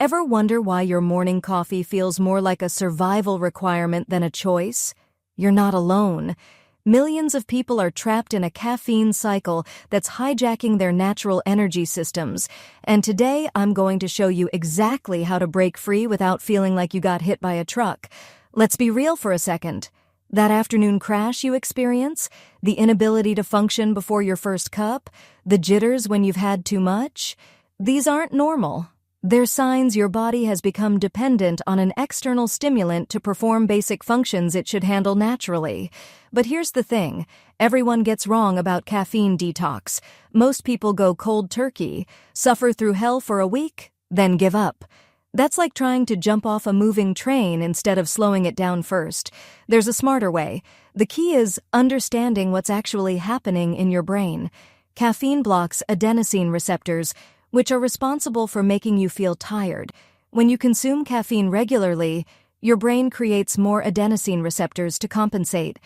Ever wonder why your morning coffee feels more like a survival requirement than a choice? You're not alone. Millions of people are trapped in a caffeine cycle that's hijacking their natural energy systems, and today I'm going to show you exactly how to break free without feeling like you got hit by a truck. Let's be real for a second. That afternoon crash you experience, the inability to function before your first cup, the jitters when you've had too much, these aren't normal. They're signs your body has become dependent on an external stimulant to perform basic functions it should handle naturally. But here's the thing, everyone gets wrong about caffeine detox. Most people go cold turkey, suffer through hell for a week, then give up. That's like trying to jump off a moving train instead of slowing it down first. There's a smarter way. The key is understanding what's actually happening in your brain. Caffeine blocks adenosine receptors, which are responsible for making you feel tired. When you consume caffeine regularly, your brain creates more adenosine receptors to compensate.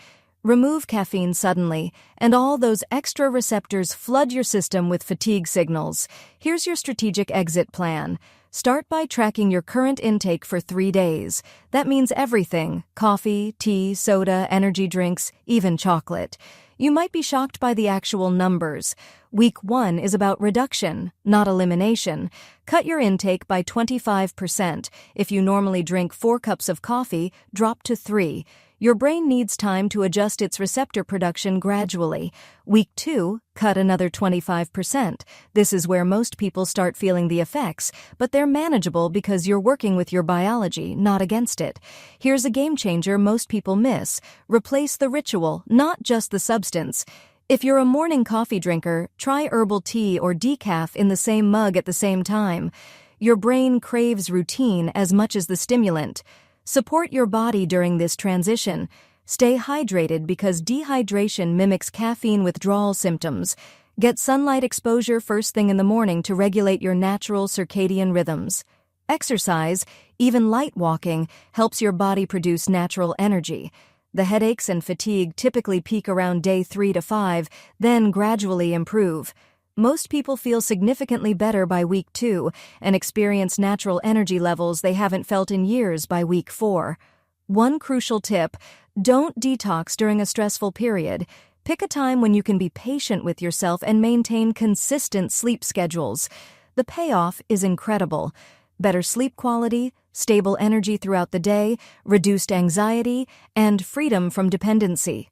Remove caffeine suddenly, and all those extra receptors flood your system with fatigue signals. Here's your strategic exit plan. Start by tracking your current intake for 3 days. That means everything: coffee, tea, soda, energy drinks, even chocolate. You might be shocked by the actual numbers. Week 1 is about reduction, not elimination. Cut your intake by 25%. If you normally drink 4 cups of coffee, drop to 3. Your brain needs time to adjust its receptor production gradually. Week 2, cut another 25%. This is where most people start feeling the effects, but they're manageable because you're working with your biology, not against it. Here's a game changer most people miss. Replace the ritual, not just the substance. If you're a morning coffee drinker, try herbal tea or decaf in the same mug at the same time. Your brain craves routine as much as the stimulant. Support your body during this transition. Stay hydrated because dehydration mimics caffeine withdrawal symptoms. Get sunlight exposure first thing in the morning to regulate your natural circadian rhythms. Exercise, even light walking, helps your body produce natural energy. The headaches and fatigue typically peak around day 3 to 5, then gradually improve. Most people feel significantly better by week 2 and experience natural energy levels they haven't felt in years by week 4. One crucial tip: don't detox during a stressful period. Pick a time when you can be patient with yourself and maintain consistent sleep schedules. The payoff is incredible. Better sleep quality, stable energy throughout the day, reduced anxiety, and freedom from dependency.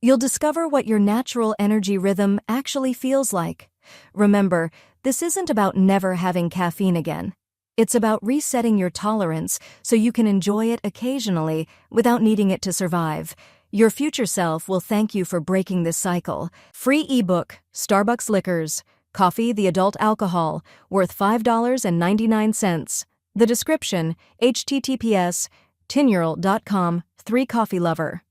You'll discover what your natural energy rhythm actually feels like. Remember, this isn't about never having caffeine again. It's about resetting your tolerance so you can enjoy it occasionally without needing it to survive. Your future self will thank you for breaking this cycle. Free ebook, Starbucks Liquors, Coffee the Adult Alcohol, worth $5.99. The description, https://tinural.com, 3 Coffee Lover.